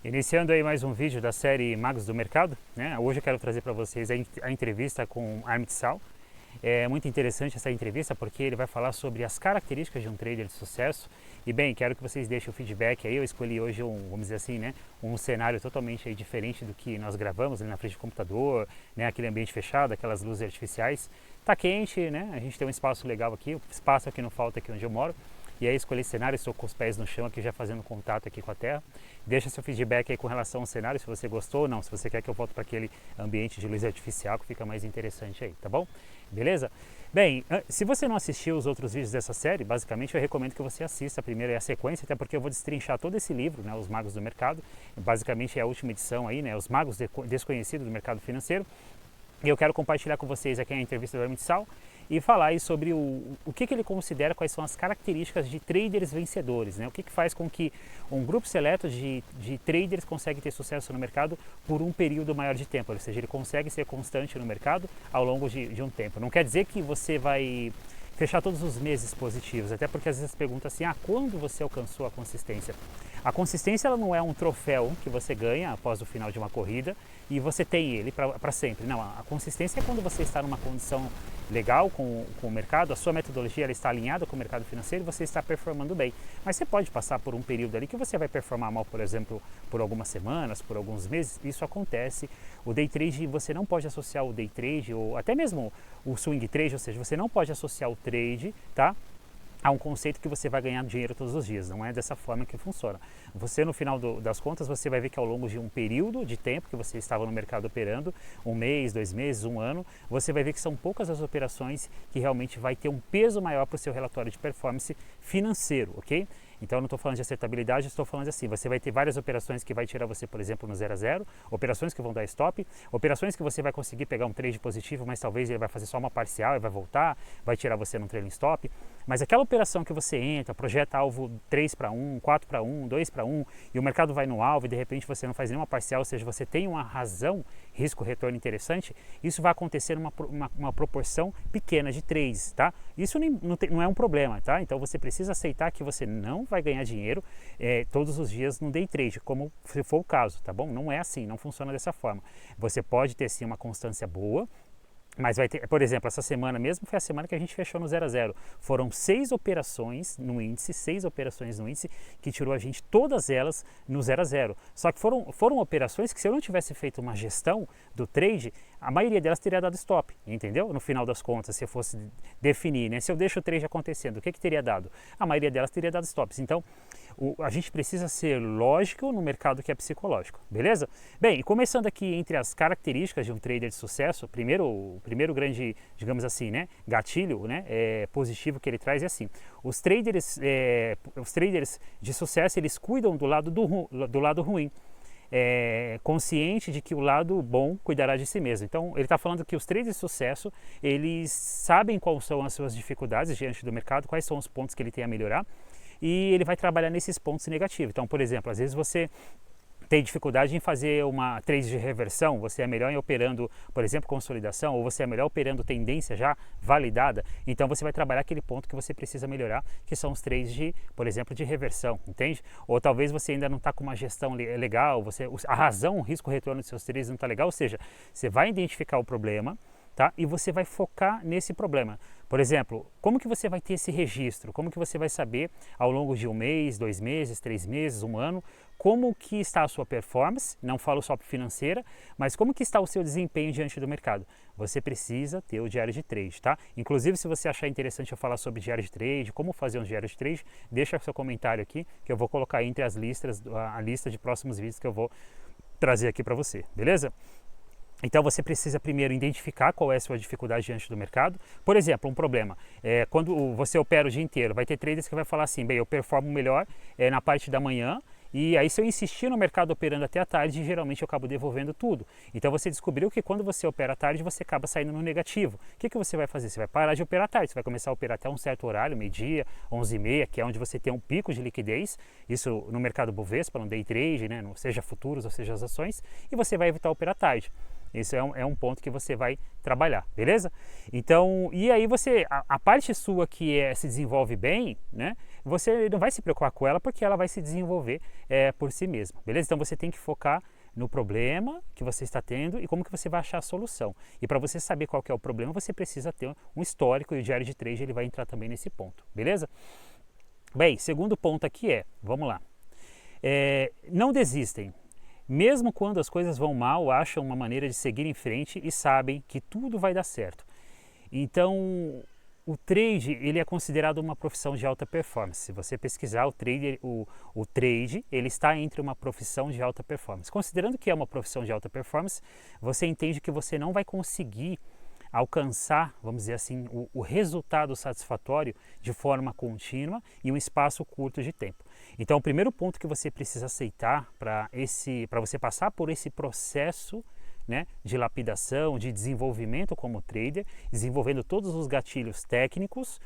Iniciando aí mais um vídeo da série Magos do Mercado, né? Hoje eu quero trazer para vocês a entrevista com Amit Sal. É muito interessante essa entrevista porque ele vai falar sobre as características de um trader de sucesso. E bem, quero que vocês deixem o feedback aí. Eu escolhi hoje vamos dizer assim, né, um cenário totalmente aí diferente do que nós gravamos ali na frente do computador, né, aquele ambiente fechado, aquelas luzes artificiais. Tá quente, né? A gente tem um espaço legal aqui, o espaço aqui não falta aqui onde eu moro. E aí escolhi esse cenário, estou com os pés no chão aqui já fazendo contato aqui com a terra. Deixa seu feedback aí com relação ao cenário, se você gostou ou não, se você quer que eu volte para aquele ambiente de luz artificial que fica mais interessante aí, tá bom? Beleza? Bem, se você não assistiu os outros vídeos dessa série, basicamente eu recomendo que você assista primeiro a sequência, até porque eu vou destrinchar todo esse livro, né, Os Magos do Mercado. Basicamente é a última edição aí, né, Os Magos Desconhecidos do Mercado Financeiro. E eu quero compartilhar com vocês aqui a entrevista do Amit Sal e falar aí sobre o que ele considera, quais são as características de traders vencedores, né? O que faz com que um grupo seleto de traders consegue ter sucesso no mercado por um período maior de tempo, ou seja, ele consegue ser constante no mercado ao longo de um tempo. Não quer dizer que você vai fechar todos os meses positivos, até porque às vezes pergunta assim, quando você alcançou a consistência? A consistência ela não é um troféu que você ganha após o final de uma corrida e você tem ele para sempre. Não, a consistência é quando você está numa condição legal com o mercado, a sua metodologia ela está alinhada com o mercado financeiro e você está performando bem. Mas você pode passar por um período ali que você vai performar mal, por exemplo, por algumas semanas, por alguns meses, isso acontece. O day trade, você não pode associar o day trade ou até mesmo o swing trade, ou seja, você não pode associar o trade, tá? Há um conceito que você vai ganhar dinheiro todos os dias, não é dessa forma que funciona. Você, no final das contas, você vai ver que ao longo de um período de tempo que você estava no mercado operando, um mês, 2 meses, um ano, você vai ver que são poucas as operações que realmente vai ter um peso maior para o seu relatório de performance financeiro, ok? Então eu não estou falando de acertabilidade, estou falando assim, você vai ter várias operações que vai tirar você, por exemplo, no 0 a 0, operações que vão dar stop, operações que você vai conseguir pegar um trade positivo, mas talvez ele vai fazer só uma parcial e vai voltar, vai tirar você num trailing stop, mas aquela operação que você entra, projeta alvo 3 para 1, 4 para 1, 2 para 1, e o mercado vai no alvo e de repente você não faz nenhuma parcial, ou seja, você tem uma razão, risco-retorno interessante, isso vai acontecer numa proporção pequena de trades, tá? Isso não é um problema, tá? Então você precisa aceitar que você não vai ganhar dinheiro todos os dias no day trade, como se for o caso, tá bom? Não é assim, não funciona dessa forma. Você pode ter sim uma constância boa, mas vai ter, por exemplo, essa semana mesmo foi a semana que a gente fechou no 0 a 0. Foram 6 operações no índice, que tirou a gente todas elas no 0 a 0. Só que foram operações que se eu não tivesse feito uma gestão do trade, a maioria delas teria dado stop, entendeu? No final das contas, se eu fosse definir, né? Se eu deixo o trade acontecendo, o que teria dado? A maioria delas teria dado stops. Então, a gente precisa ser lógico no mercado que é psicológico, beleza? Bem, começando aqui entre as características de um trader de sucesso, o primeiro grande, digamos assim, né, gatilho, né, positivo que ele traz é assim, os traders de sucesso, eles cuidam do lado ruim. Consciente de que o lado bom cuidará de si mesmo. Então ele está falando que os traders de sucesso, eles sabem quais são as suas dificuldades diante do mercado, quais são os pontos que ele tem a melhorar, e ele vai trabalhar nesses pontos negativos. Então, por exemplo, às vezes você tem dificuldade em fazer uma trade de reversão, você é melhor em operando, por exemplo, consolidação, ou você é melhor operando tendência já validada, então você vai trabalhar aquele ponto que você precisa melhorar, que são os trades por exemplo, de reversão, entende? Ou talvez você ainda não está com uma gestão legal, a razão, o risco-retorno dos seus trades não está legal, ou seja, você vai identificar o problema, tá? E você vai focar nesse problema. Por exemplo, como que você vai ter esse registro? Como que você vai saber ao longo de um mês, 2 meses, 3 meses, um ano, como que está a sua performance? Não falo só financeira, mas como que está o seu desempenho diante do mercado? Você precisa ter o diário de trade, tá? Inclusive, se você achar interessante eu falar sobre diário de trade, como fazer um diário de trade, deixa seu comentário aqui, que eu vou colocar entre as listas, a lista de próximos vídeos que eu vou trazer aqui para você, beleza? Então você precisa primeiro identificar qual é a sua dificuldade diante do mercado. Por exemplo, um problema, quando você opera o dia inteiro, vai ter traders que vai falar assim, bem, eu performo melhor na parte da manhã, e aí se eu insistir no mercado operando até a tarde, geralmente eu acabo devolvendo tudo. Então você descobriu que quando você opera à tarde, você acaba saindo no negativo. O que você vai fazer? Você vai parar de operar à tarde, você vai começar a operar até um certo horário, meio-dia, 11h30, que é onde você tem um pico de liquidez, isso no mercado Bovespa, no day trade, né, seja futuros ou seja as ações, e você vai evitar operar à tarde. Esse é um ponto que você vai trabalhar, beleza? Então, e aí a parte sua que se desenvolve bem, né? você não vai se preocupar com ela porque ela vai se desenvolver por si mesma, beleza? Então você tem que focar no problema que você está tendo e como que você vai achar a solução. E para você saber qual que é o problema, você precisa ter um histórico, e o diário de trade ele vai entrar também nesse ponto, beleza? Bem, segundo ponto aqui vamos lá, não desistem. Mesmo quando as coisas vão mal, acham uma maneira de seguir em frente e sabem que tudo vai dar certo. Então, o trade ele é considerado uma profissão de alta performance. Se você pesquisar o trade, ele está entre uma profissão de alta performance. Considerando que é uma profissão de alta performance, você entende que você não vai conseguir alcançar, vamos dizer assim, o resultado satisfatório de forma contínua em um espaço curto de tempo. Então, o primeiro ponto que você precisa aceitar para você passar por esse processo, né, de lapidação, de desenvolvimento como trader, desenvolvendo todos os gatilhos técnicos,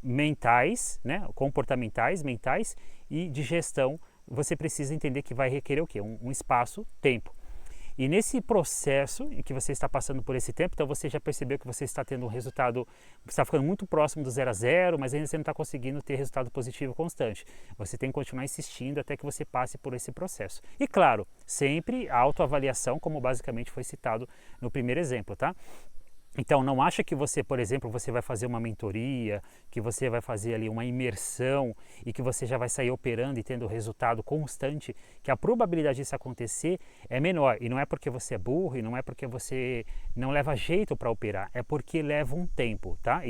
mentais, né, comportamentais, mentais e de gestão, você precisa entender que vai requerer o quê? Um espaço-tempo. E nesse processo em que você está passando por esse tempo, então você já percebeu que você está tendo um resultado, você está ficando muito próximo do 0 a 0, mas ainda você não está conseguindo ter resultado positivo constante. Você tem que continuar insistindo até que você passe por esse processo. E claro, sempre a autoavaliação, como basicamente foi citado no primeiro exemplo, tá? Então, não acha que você, por exemplo, você vai fazer uma mentoria, que você vai fazer ali uma imersão e que você já vai sair operando e tendo resultado constante, que a probabilidade disso acontecer é menor. E não é porque você é burro e não é porque você não leva jeito para operar, é porque leva um tempo, tá?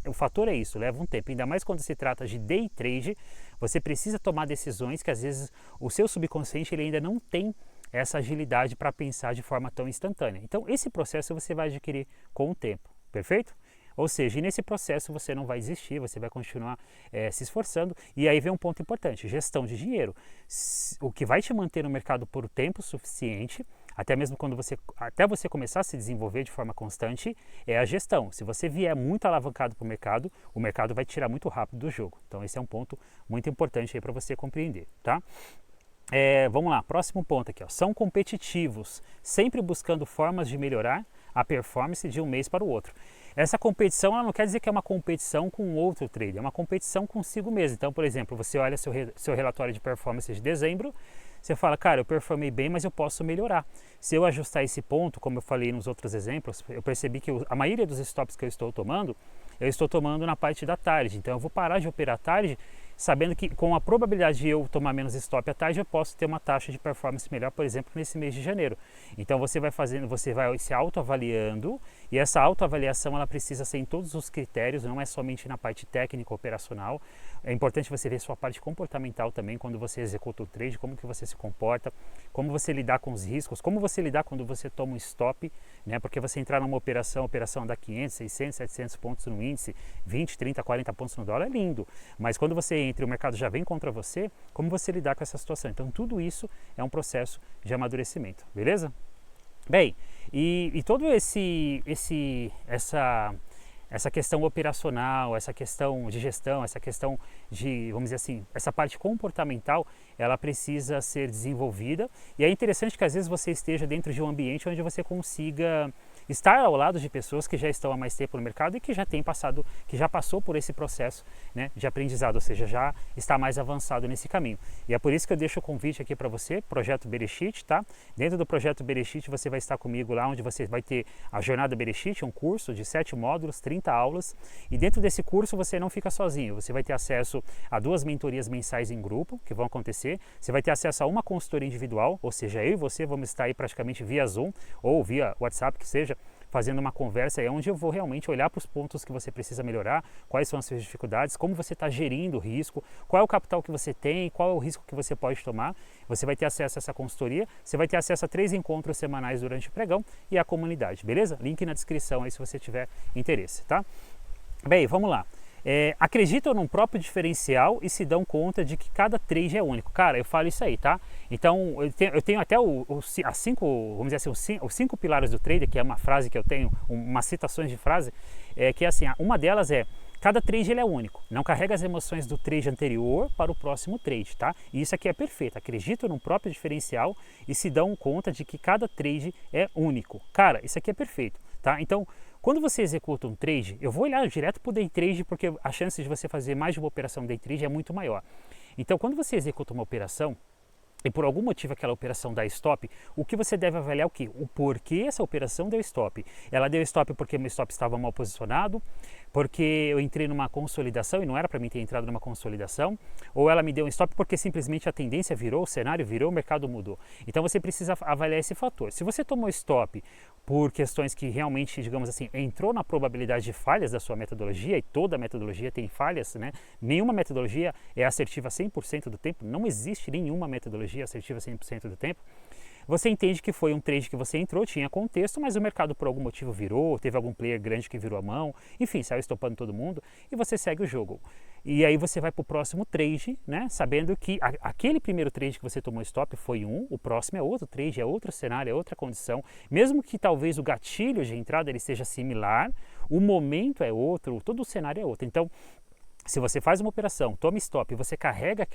O fator é isso, leva um tempo. Ainda mais quando se trata de day trade, você precisa tomar decisões que às vezes o seu subconsciente ele ainda não tem essa agilidade para pensar de forma tão instantânea. Então, esse processo você vai adquirir com o tempo, perfeito? Ou seja, nesse processo você não vai desistir, você vai continuar se esforçando. E aí vem um ponto importante, gestão de dinheiro. O que vai te manter no mercado por tempo suficiente, até mesmo até você começar a se desenvolver de forma constante, é a gestão. Se você vier muito alavancado para o mercado vai tirar muito rápido do jogo. Então esse é um ponto muito importante aí para você compreender, tá? Vamos lá, próximo ponto aqui, são competitivos, sempre buscando formas de melhorar a performance de um mês para o outro. Essa competição ela não quer dizer que é uma competição com outro trader, é uma competição consigo mesmo. Então, por exemplo, você olha seu relatório de performance de dezembro, você fala, cara, eu performei bem, mas eu posso melhorar. Se eu ajustar esse ponto, como eu falei nos outros exemplos, eu percebi que a maioria dos stops que eu estou tomando na parte da tarde. Então eu vou parar de operar à tarde, sabendo que com a probabilidade de eu tomar menos stop à tarde, eu posso ter uma taxa de performance melhor, por exemplo, nesse mês de janeiro. Então você vai se autoavaliando, e essa autoavaliação ela precisa ser em todos os critérios, não é somente na parte técnica operacional. É importante você ver sua parte comportamental também, quando você executa o trade, como que você se comporta, como você lidar com os riscos, como você lidar quando você toma um stop, né? Porque você entrar numa operação, a operação dá 500, 600, 700 pontos no índice, 20, 30, 40 pontos no dólar, é lindo. Mas quando você entra e o mercado já vem contra você, como você lidar com essa situação? Então tudo isso é um processo de amadurecimento, beleza? Bem, e todo essa questão operacional, essa questão de gestão, essa questão de, vamos dizer assim, essa parte comportamental, ela precisa ser desenvolvida. E é interessante que às vezes você esteja dentro de um ambiente onde você consiga estar ao lado de pessoas que já estão há mais tempo no mercado e que já passou por esse processo, né, de aprendizado, ou seja, já está mais avançado nesse caminho. E é por isso que eu deixo o convite aqui para você, Projeto Bereshit, tá? Dentro do Projeto Bereshit você vai estar comigo lá, onde você vai ter a Jornada Bereshit, um curso de 7 módulos, 30 aulas, e dentro desse curso você não fica sozinho, você vai ter acesso a 2 mentorias mensais em grupo, que vão acontecer, você vai ter acesso a uma consultoria individual, ou seja, eu e você vamos estar aí praticamente via Zoom, ou via WhatsApp, que seja, fazendo uma conversa aí onde eu vou realmente olhar para os pontos que você precisa melhorar, quais são as suas dificuldades, como você está gerindo o risco, qual é o capital que você tem, qual é o risco que você pode tomar. Você vai ter acesso a essa consultoria, você vai ter acesso a 3 encontros semanais durante o pregão e a comunidade, beleza? Link na descrição aí se você tiver interesse, tá? Bem, vamos lá. Acreditam num próprio diferencial e se dão conta de que cada trade é único. Cara, eu falo isso aí, tá? Então, eu tenho até as 5, vamos dizer assim, os 5 pilares do trader, que é uma frase que eu tenho, umas citações de frase, que é assim, uma delas é: cada trade ele é único, não carrega as emoções do trade anterior para o próximo trade, tá? E isso aqui é perfeito, acreditam no próprio diferencial e se dão conta de que cada trade é único. Cara, isso aqui é perfeito, tá? Então, Quando você executa um trade, eu vou olhar direto para o day trade porque a chance de você fazer mais de uma operação day trade é muito maior. Então, quando você executa uma operação, e por algum motivo aquela operação dá stop, o que você deve avaliar é o quê? O porquê essa operação deu stop. Ela deu stop porque meu stop estava mal posicionado, porque eu entrei numa consolidação e não era para mim ter entrado numa consolidação, ou ela me deu um stop porque simplesmente a tendência virou, o cenário virou, o mercado mudou. Então você precisa avaliar esse fator. Se você tomou stop por questões que realmente, digamos assim, entrou na probabilidade de falhas da sua metodologia, e toda metodologia tem falhas, né? Nenhuma metodologia é assertiva 100% do tempo, não existe nenhuma metodologia assertiva 100% do tempo. Você entende que foi um trade que você entrou, tinha contexto, mas o mercado por algum motivo virou, teve algum player grande que virou a mão, enfim, saiu estopando todo mundo e você segue o jogo. E aí você vai para o próximo trade, né, sabendo que aquele primeiro trade que você tomou stop foi um, o próximo é outro trade, é outro cenário, é outra condição. Mesmo que talvez o gatilho de entrada ele seja similar, o momento é outro, todo o cenário é outro. Então, se você faz uma operação, toma stop e você carrega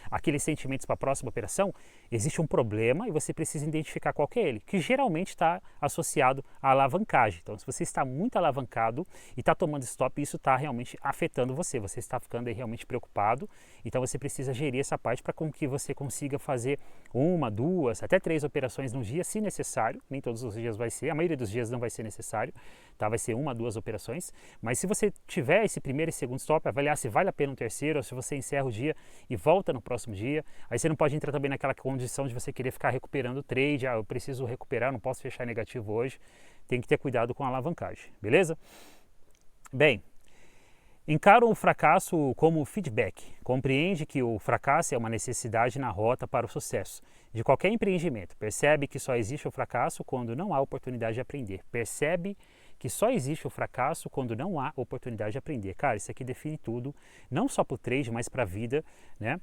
aqueles sentimentos para a próxima operação, existe um problema e você precisa identificar qual que é ele, que geralmente está associado à alavancagem. Então, se você está muito alavancado e está tomando stop, isso está realmente afetando você está ficando aí realmente preocupado, então você precisa gerir essa parte para que você consiga fazer 1, 2, até 3 operações no dia, se necessário, nem todos os dias vai ser, a maioria dos dias não vai ser necessário, tá? Vai ser 1, 2 operações, mas se você tiver esse primeiro e segundo stop, avaliar se vale a pena um terceiro, ou se você encerra o dia e volta no próximo dia. Aí você não pode entrar também naquela condição de você querer ficar recuperando o trade, eu preciso recuperar, não posso fechar negativo hoje. Tem que ter cuidado com a alavancagem, beleza? Bem, encara o fracasso como feedback. Compreende que o fracasso é uma necessidade na rota para o sucesso de qualquer empreendimento. Percebe que só existe o fracasso quando não há oportunidade de aprender. Percebe que só existe o fracasso quando não há oportunidade de aprender. Cara, isso aqui define tudo, não só para o trade, mas para a vida, né?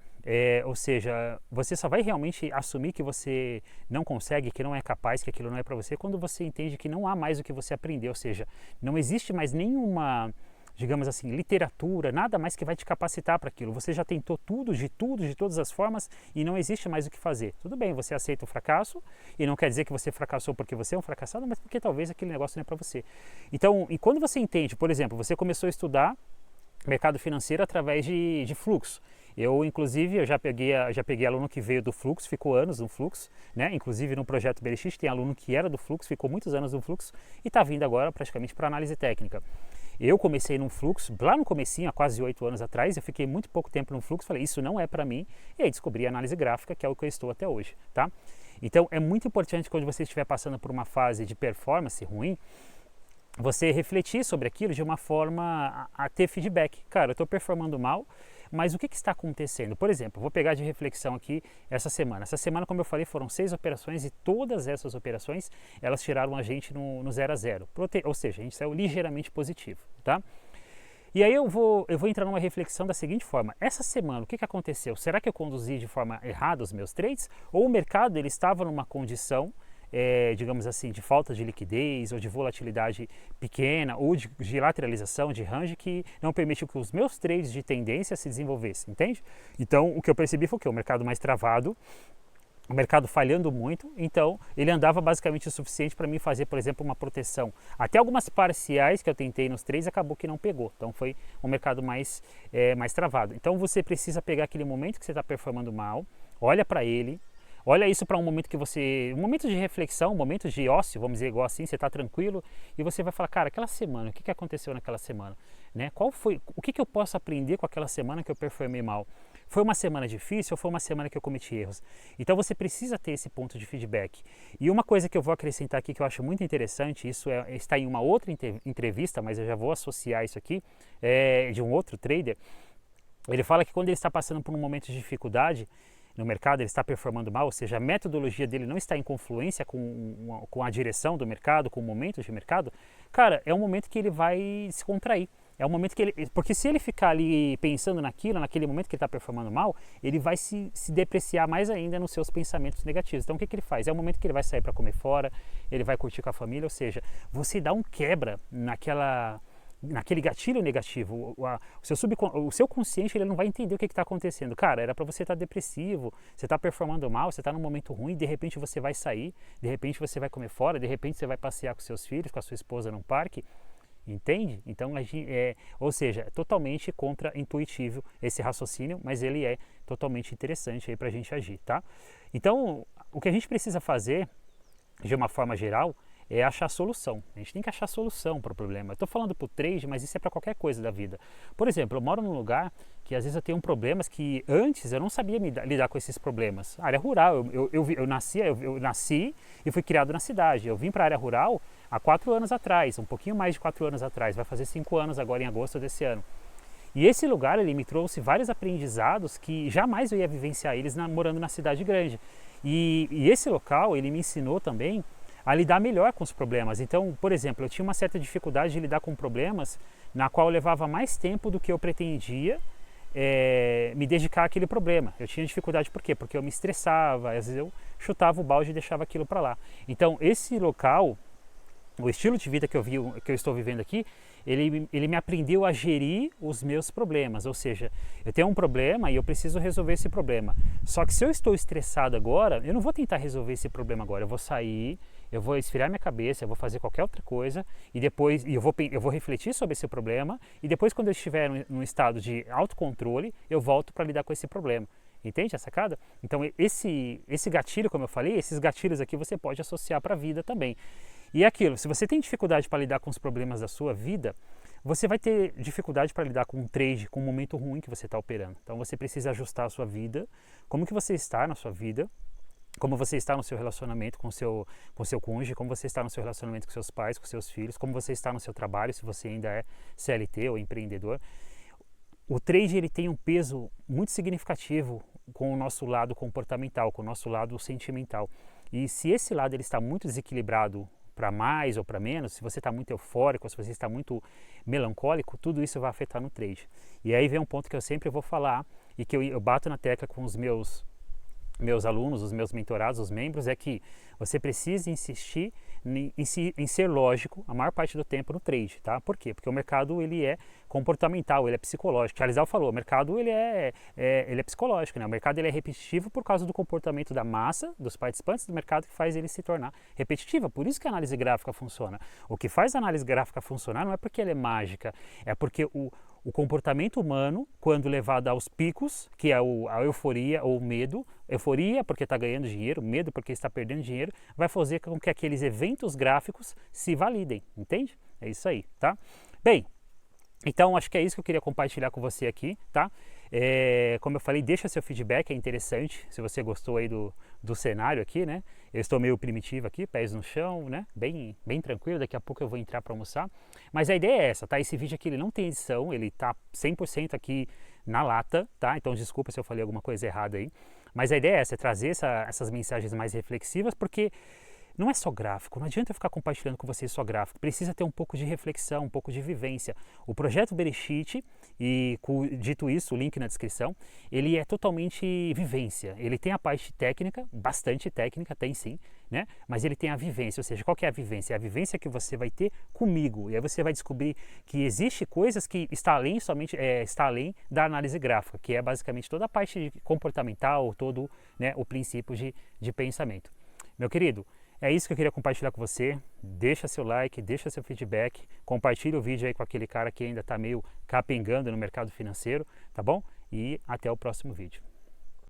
Ou seja, você só vai realmente assumir que você não consegue, que não é capaz, que aquilo não é para você, quando você entende que não há mais o que você aprender, ou seja, não existe mais nenhuma, digamos assim, literatura, nada mais que vai te capacitar para aquilo. Você já tentou tudo, de todas as formas e não existe mais o que fazer. Tudo bem, você aceita o fracasso e não quer dizer que você fracassou porque você é um fracassado, mas porque talvez aquele negócio não é para você. Então, e quando você entende, por exemplo, você começou a estudar mercado financeiro através de fluxo. Eu, inclusive, já peguei aluno que veio do fluxo, ficou anos no fluxo, né? Inclusive no projeto BLX tem aluno que era do fluxo, ficou muitos anos no fluxo e está vindo agora praticamente para análise técnica. Eu comecei num fluxo, lá no comecinho, há quase 8 anos atrás, eu fiquei muito pouco tempo no fluxo, falei, isso não é para mim, e aí descobri a análise gráfica, que é o que eu estou até hoje, tá? Então, é muito importante quando você estiver passando por uma fase de performance ruim, você refletir sobre aquilo de uma forma a ter feedback. Cara, eu estou performando mal, mas o que está acontecendo? Por exemplo, vou pegar de reflexão aqui essa semana. Essa semana, como eu falei, foram 6 operações e todas essas operações, elas tiraram a gente no 0 a 0. Ou seja, a gente saiu ligeiramente positivo, tá? E aí eu vou entrar numa reflexão da seguinte forma. Essa semana, o que aconteceu? Será que eu conduzi de forma errada os meus trades? Ou o mercado ele estava numa condição digamos assim, de falta de liquidez ou de volatilidade pequena ou de lateralização, de range que não permitiu que os meus trades de tendência se desenvolvessem, entende? Então, o que eu percebi foi que o mercado mais travado, o mercado falhando muito, então ele andava basicamente o suficiente para mim fazer, por exemplo, uma proteção. Até algumas parciais que eu tentei nos trades acabou que não pegou, então foi um mercado mais travado. Então você precisa pegar aquele momento que você está performando mal, olha para ele, olha isso para um momento que um momento de reflexão, um momento de ócio, vamos dizer igual assim, você está tranquilo e você vai falar, cara, aquela semana, o que aconteceu naquela semana? Né? O que eu posso aprender com aquela semana que eu performei mal? Foi uma semana difícil ou foi uma semana que eu cometi erros? Então você precisa ter esse ponto de feedback. E uma coisa que eu vou acrescentar aqui que eu acho muito interessante, isso está em uma outra entrevista, mas eu já vou associar isso aqui, de um outro trader, ele fala que quando ele está passando por um momento de dificuldade, no mercado, ele está performando mal, ou seja, a metodologia dele não está em confluência com a direção do mercado, com o momento de mercado, cara, é um momento que ele vai se contrair. É um momento que porque se ele ficar ali pensando naquele momento que ele está performando mal, ele vai se depreciar mais ainda nos seus pensamentos negativos. Então o que ele faz? É o momento que ele vai sair para comer fora, ele vai curtir com a família, ou seja, você dá um quebra naquele gatilho negativo. O seu consciente ele não vai entender o que está acontecendo. Cara, era para você estar depressivo, você está performando mal, você está num momento ruim, de repente você vai sair, de repente você vai comer fora, de repente você vai passear com seus filhos, com a sua esposa num parque. Entende? Então, ou seja, é totalmente contra-intuitivo esse raciocínio, mas ele é totalmente interessante aí para a gente agir, tá? Então, o que a gente precisa fazer, de uma forma geral, é achar solução. A gente tem que achar solução para o problema. Eu estou falando para o trade, mas isso é para qualquer coisa da vida. Por exemplo, eu moro num lugar que às vezes eu tenho problemas que antes eu não sabia lidar com esses problemas. Área rural, eu nasci e fui criado na cidade. Eu vim para a área rural há 4 anos atrás, um pouquinho mais de 4 anos atrás, vai fazer 5 anos agora em agosto desse ano. E esse lugar ele me trouxe vários aprendizados que jamais eu ia vivenciar eles morando na cidade grande. E esse local ele me ensinou também a lidar melhor com os problemas. Então, por exemplo, eu tinha uma certa dificuldade de lidar com problemas na qual eu levava mais tempo do que eu pretendia me dedicar àquele problema. Eu tinha dificuldade por quê? Porque eu me estressava, às vezes eu chutava o balde e deixava aquilo para lá. Então, esse local, o estilo de vida que eu estou vivendo aqui, ele me aprendeu a gerir os meus problemas, ou seja, eu tenho um problema e eu preciso resolver esse problema. Só que se eu estou estressado agora, eu não vou tentar resolver esse problema agora, eu vou sair, eu vou esfriar minha cabeça, eu vou fazer qualquer outra coisa e depois eu vou refletir sobre esse problema e depois quando eu estiver num estado de autocontrole, eu volto para lidar com esse problema. Entende a sacada? Então esse gatilho, como eu falei, esses gatilhos aqui você pode associar para a vida também. E é aquilo, se você tem dificuldade para lidar com os problemas da sua vida, você vai ter dificuldade para lidar com um trade, com um momento ruim que você está operando. Então você precisa ajustar a sua vida, como que você está na sua vida, como você está no seu relacionamento com o seu cônjuge, como você está no seu relacionamento com seus pais, com seus filhos, como você está no seu trabalho, se você ainda é CLT ou empreendedor. O trade ele tem um peso muito significativo com o nosso lado comportamental, com o nosso lado sentimental. E se esse lado ele está muito desequilibrado para mais ou para menos, se você está muito eufórico, se você está muito melancólico, tudo isso vai afetar no trade. E aí vem um ponto que eu sempre vou falar e que eu bato na tecla com os meus alunos, os meus mentorados, os membros, é que você precisa insistir em ser lógico a maior parte do tempo no trade, tá? Por quê? Porque o mercado ele é comportamental, ele é psicológico. Charles Dow falou, o mercado ele é psicológico, né? O mercado ele é repetitivo por causa do comportamento da massa, dos participantes do mercado que faz ele se tornar repetitiva. Por isso que a análise gráfica funciona. O que faz a análise gráfica funcionar não é porque ela é mágica, é porque o comportamento humano, quando levado aos picos, que é a euforia ou o medo, euforia porque está ganhando dinheiro, medo porque está perdendo dinheiro, vai fazer com que aqueles eventos gráficos se validem, entende? É isso aí, tá? Bem, então acho que é isso que eu queria compartilhar com você aqui, tá? Como eu falei, deixa seu feedback, é interessante, se você gostou aí do cenário aqui, né? Eu estou meio primitivo aqui, pés no chão, né? Bem tranquilo, daqui a pouco eu vou entrar para almoçar. Mas a ideia é essa, tá? Esse vídeo aqui ele não tem edição, ele tá 100% aqui na lata, tá? Então desculpa se eu falei alguma coisa errada aí. Mas a ideia é essa, é trazer essas mensagens mais reflexivas, porque não é só gráfico, não adianta eu ficar compartilhando com vocês só gráfico, precisa ter um pouco de reflexão, um pouco de vivência. O projeto Bereshit, e dito isso, o link na descrição, ele é totalmente vivência. Ele tem a parte técnica, bastante técnica, tem sim, né? Mas ele tem a vivência, ou seja, qual que é a vivência? É a vivência que você vai ter comigo, e aí você vai descobrir que existe coisas que está além da análise gráfica, que é basicamente toda a parte comportamental, todo, né, o princípio de pensamento. Meu querido, é isso que eu queria compartilhar com você. Deixa seu like, deixa seu feedback, compartilha o vídeo aí com aquele cara que ainda está meio capengando no mercado financeiro, tá bom? E até o próximo vídeo.